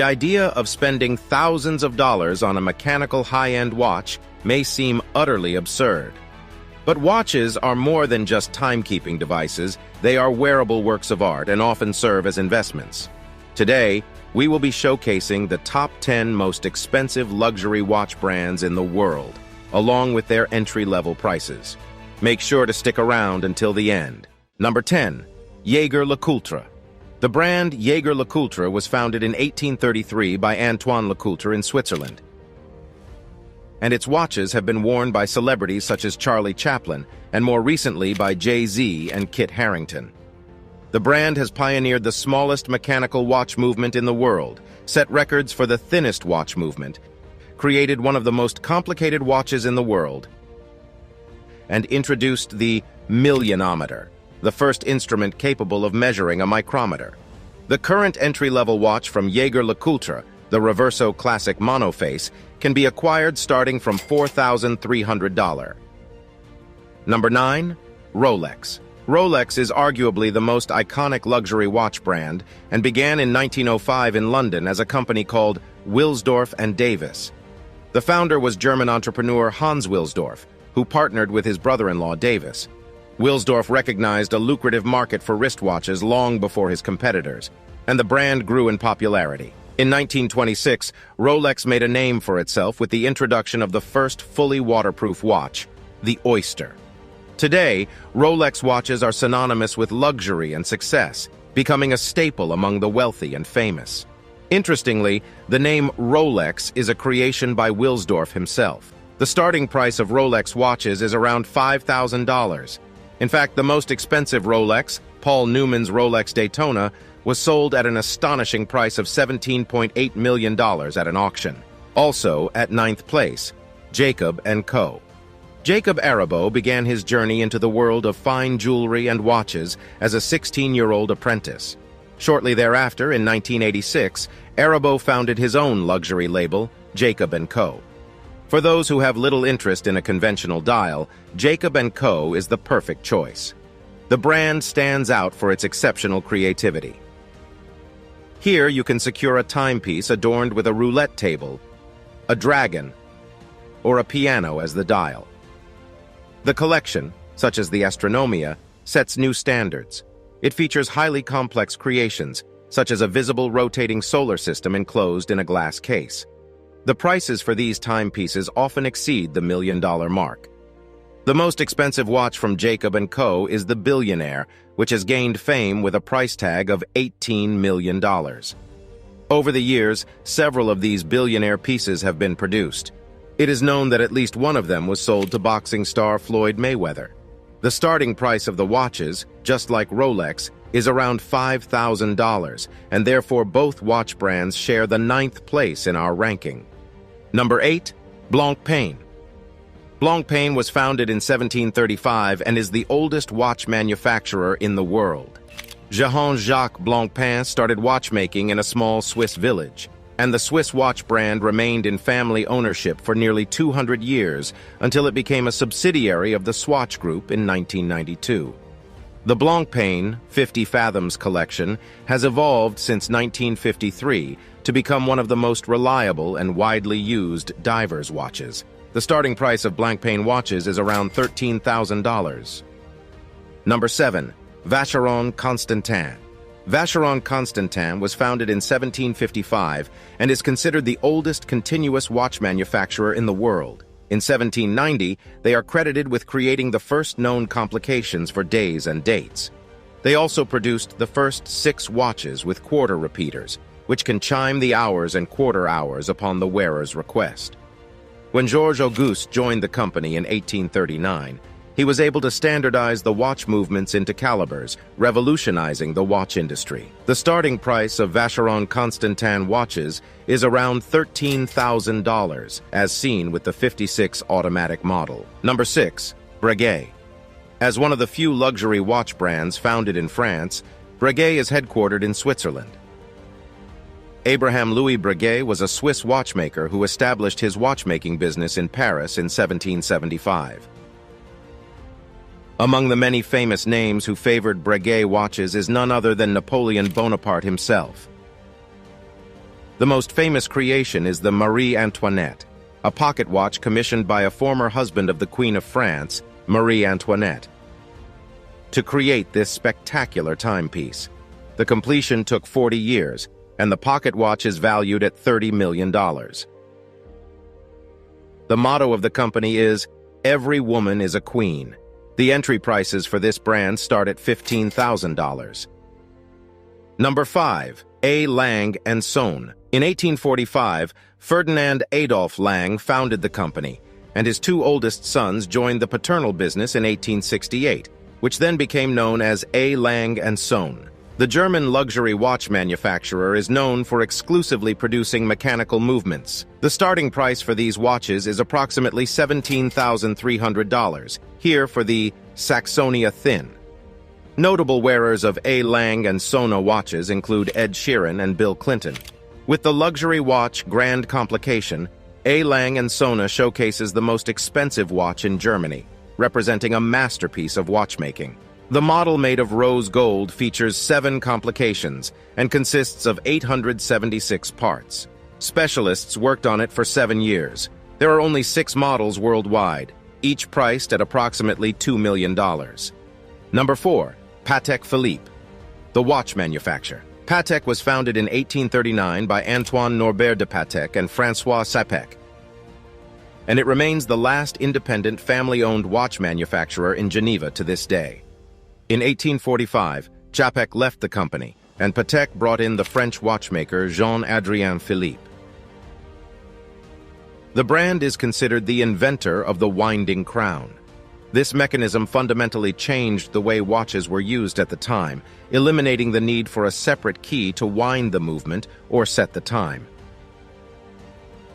The idea of spending thousands of dollars on a mechanical high-end watch may seem utterly absurd. But watches are more than just timekeeping devices. They are wearable works of art and often serve as investments. Today, we will be showcasing the top 10 most expensive luxury watch brands in the world, along with their entry-level prices. Make sure to stick around until the end. Number 10. Jaeger-LeCoultre. The brand Jaeger-LeCoultre was founded in 1833 by Antoine LeCoultre in Switzerland, and its watches have been worn by celebrities such as Charlie Chaplin and more recently by Jay-Z and Kit Harington. The brand has pioneered the smallest mechanical watch movement in the world, set records for the thinnest watch movement, created one of the most complicated watches in the world, and introduced the millionometer, the first instrument capable of measuring a micrometer. The current entry-level watch from Jaeger-LeCoultre, the Reverso Classic Monoface, can be acquired starting from $4,300. Number 9. Rolex. Rolex is arguably the most iconic luxury watch brand and began in 1905 in London as a company called Wilsdorf and Davis. The founder was German entrepreneur Hans Wilsdorf, who partnered with his brother-in-law Davis. Wilsdorf recognized a lucrative market for wristwatches long before his competitors, and the brand grew in popularity. In 1926, Rolex made a name for itself with the introduction of the first fully waterproof watch, the Oyster. Today, Rolex watches are synonymous with luxury and success, becoming a staple among the wealthy and famous. Interestingly, the name Rolex is a creation by Wilsdorf himself. The starting price of Rolex watches is around $5,000. In fact, the most expensive Rolex, Paul Newman's Rolex Daytona, was sold at an astonishing price of $17.8 million at an auction. Also, at 9th place, Jacob & Co. Jacob Arabo began his journey into the world of fine jewelry and watches as a 16-year-old apprentice. Shortly thereafter, in 1986, Arabo founded his own luxury label, Jacob & Co. For those who have little interest in a conventional dial, Jacob & Co. is the perfect choice. The brand stands out for its exceptional creativity. Here you can secure a timepiece adorned with a roulette table, a dragon, or a piano as the dial. The collection, such as the Astronomia, sets new standards. It features highly complex creations, such as a visible rotating solar system enclosed in a glass case. The prices for these timepieces often exceed the $1 million mark. The most expensive watch from Jacob & Co. is the Billionaire, which has gained fame with a price tag of $18 million. Over the years, several of these Billionaire pieces have been produced. It is known that at least one of them was sold to boxing star Floyd Mayweather. The starting price of the watches, just like Rolex, is around $5,000, and therefore both watch brands share the 9th place in our ranking. Number 8. Blancpain. Blancpain was founded in 1735 and is the oldest watch manufacturer in the world. Jean-Jacques Blancpain started watchmaking in a small Swiss village, and the Swiss watch brand remained in family ownership for nearly 200 years until it became a subsidiary of the Swatch Group in 1992. The Blancpain 50 Fathoms collection has evolved since 1953 to become one of the most reliable and widely used divers' watches. The starting price of Blancpain watches is around $13,000. Number 7. Vacheron Constantin. Vacheron Constantin was founded in 1755 and is considered the oldest continuous watch manufacturer in the world. In 1790, they are credited with creating the first known complications for days and dates. They also produced the first 6 watches with quarter repeaters, which can chime the hours and quarter hours upon the wearer's request. When Georges Auguste joined the company in 1839, he was able to standardize the watch movements into calibers, revolutionizing the watch industry. The starting price of Vacheron Constantin watches is around $13,000, as seen with the 56 automatic model. Number 6. Breguet. As one of the few luxury watch brands founded in France, Breguet is headquartered in Switzerland. Abraham Louis Breguet was a Swiss watchmaker who established his watchmaking business in Paris in 1775. Among the many famous names who favored Breguet watches is none other than Napoleon Bonaparte himself. The most famous creation is the Marie Antoinette, a pocket watch commissioned by a former husband of the Queen of France, Marie Antoinette, to create this spectacular timepiece. The completion took 40 years, and the pocket watch is valued at $30 million. The motto of the company is, "Every woman is a queen." The entry prices for this brand start at $15,000. Number 5. A. Lang & Son. In 1845, Ferdinand Adolf Lang founded the company, and his two oldest sons joined the paternal business in 1868, which then became known as A. Lang & Son. The German luxury watch manufacturer is known for exclusively producing mechanical movements. The starting price for these watches is approximately $17,300, here for the Saxonia Thin. Notable wearers of A. Lang & Son watches include Ed Sheeran and Bill Clinton. With the luxury watch Grand Complication, A. Lang & Son showcases the most expensive watch in Germany, representing a masterpiece of watchmaking. The model made of rose gold features 7 complications and consists of 876 parts. Specialists worked on it for 7 years. There are only 6 models worldwide, each priced at approximately $2 million. Number 4. Patek Philippe, the watch manufacturer. Patek was founded in 1839 by Antoine Norbert de Patek and François Sapec, and it remains the last independent family-owned watch manufacturer in Geneva to this day. In 1845, Sapec left the company, and Patek brought in the French watchmaker Jean-Adrien Philippe. The brand is considered the inventor of the winding crown. This mechanism fundamentally changed the way watches were used at the time, eliminating the need for a separate key to wind the movement or set the time.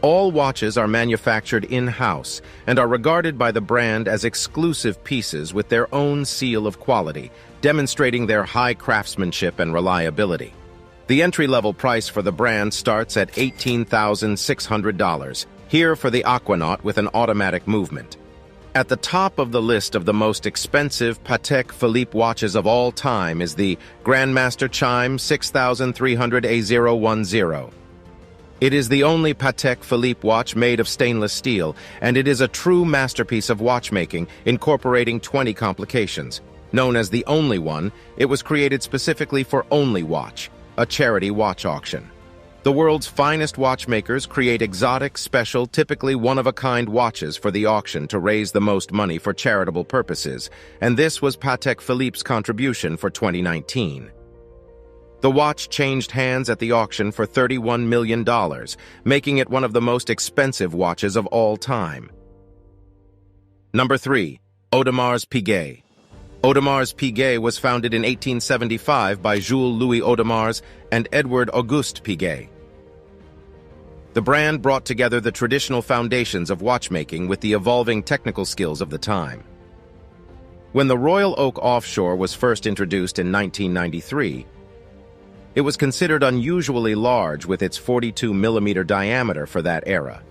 All watches are manufactured in-house and are regarded by the brand as exclusive pieces with their own seal of quality, demonstrating their high craftsmanship and reliability. The entry-level price for the brand starts at $18,600, here for the Aquanaut with an automatic movement. At the top of the list of the most expensive Patek Philippe watches of all time is the Grandmaster Chime 6300 A010. It is the only Patek Philippe watch made of stainless steel, and it is a true masterpiece of watchmaking, incorporating 20 complications. Known as the Only One, it was created specifically for Only Watch, a charity watch auction. The world's finest watchmakers create exotic, special, typically one-of-a-kind watches for the auction to raise the most money for charitable purposes, and this was Patek Philippe's contribution for 2019. The watch changed hands at the auction for $31 million, making it one of the most expensive watches of all time. Number 3. Audemars Piguet. Audemars Piguet was founded in 1875 by Jules Louis Audemars and Edward Auguste Piguet. The brand brought together the traditional foundations of watchmaking with the evolving technical skills of the time. When the Royal Oak Offshore was first introduced in 1993, it was considered unusually large with its 42mm diameter for that era.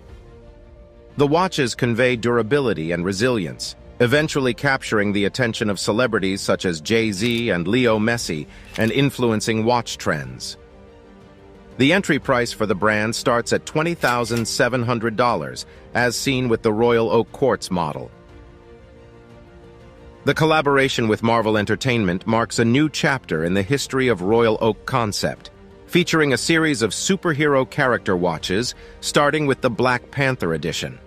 The watches convey durability and resilience, eventually capturing the attention of celebrities such as Jay-Z and Leo Messi and influencing watch trends. The entry price for the brand starts at $20,700, as seen with the Royal Oak Quartz model. The collaboration with Marvel Entertainment marks a new chapter in the history of Royal Oak concept, featuring a series of superhero character watches, starting with the Black Panther edition.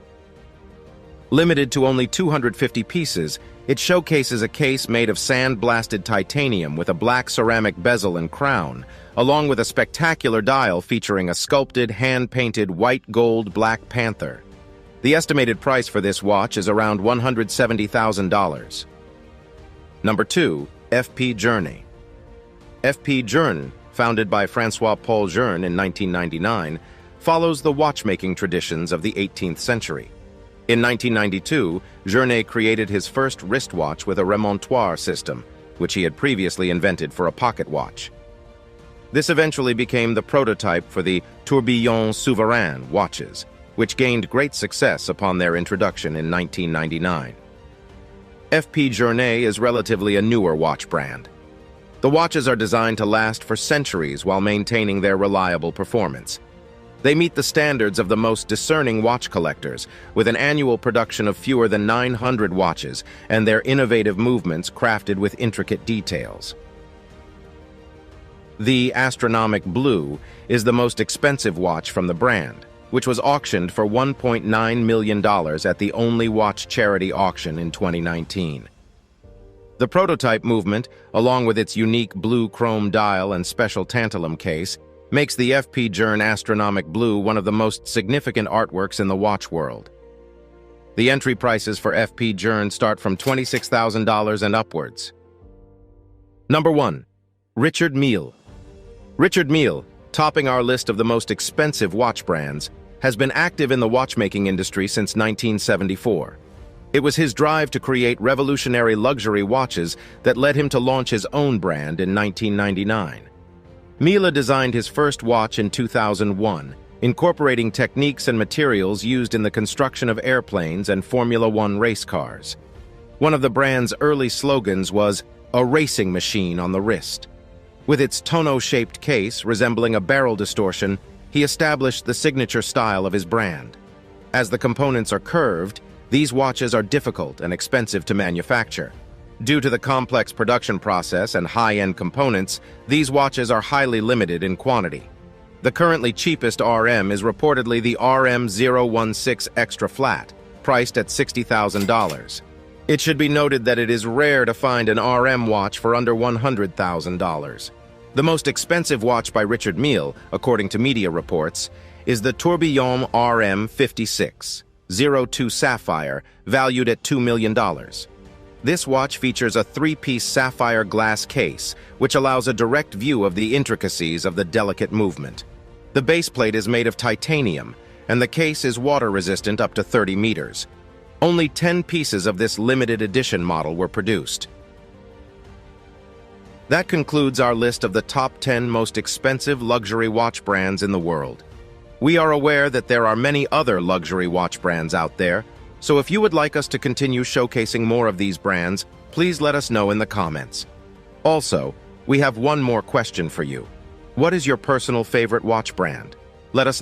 Limited to only 250 pieces, it showcases a case made of sand-blasted titanium with a black ceramic bezel and crown, along with a spectacular dial featuring a sculpted, hand-painted white gold Black Panther. The estimated price for this watch is around $170,000. Number 2. F.P. Journe. F.P. Journe, founded by François-Paul Journe in 1999, follows the watchmaking traditions of the 18th century. In 1992, Journe created his first wristwatch with a remontoire system, which he had previously invented for a pocket watch. This eventually became the prototype for the Tourbillon Souverain watches, which gained great success upon their introduction in 1999. F.P. Journe is relatively a newer watch brand. The watches are designed to last for centuries while maintaining their reliable performance. They meet the standards of the most discerning watch collectors, with an annual production of fewer than 900 watches and their innovative movements crafted with intricate details. The Astronomic Blue is the most expensive watch from the brand, which was auctioned for $1.9 million at the Only Watch charity auction in 2019. The prototype movement, along with its unique blue chrome dial and special tantalum case, makes the FP Journe Astronomic Blue one of the most significant artworks in the watch world. The entry prices for FP Journe start from $26,000 and upwards. Number 1. Richard Mille. Richard Mille, topping our list of the most expensive watch brands, has been active in the watchmaking industry since 1974. It was his drive to create revolutionary luxury watches that led him to launch his own brand in 1999. Mille designed his first watch in 2001, incorporating techniques and materials used in the construction of airplanes and Formula One race cars. One of the brand's early slogans was, "A racing machine on the wrist." With its tonneau-shaped case resembling a barrel distortion, he established the signature style of his brand. As the components are curved, these watches are difficult and expensive to manufacture. Due to the complex production process and high-end components, these watches are highly limited in quantity. The currently cheapest RM is reportedly the RM016 Extra Flat, priced at $60,000. It should be noted that it is rare to find an RM watch for under $100,000. The most expensive watch by Richard Mille, according to media reports, is the Tourbillon RM56 02 Sapphire, valued at $2 million. This watch features a three-piece sapphire glass case, which allows a direct view of the intricacies of the delicate movement. The base plate is made of titanium, and the case is water-resistant up to 30 meters. Only 10 pieces of this limited edition model were produced. That concludes our list of the top 10 most expensive luxury watch brands in the world. We are aware that there are many other luxury watch brands out there, so if you would like us to continue showcasing more of these brands, please let us know in the comments. Also, we have one more question for you. What is your personal favorite watch brand? Let us know.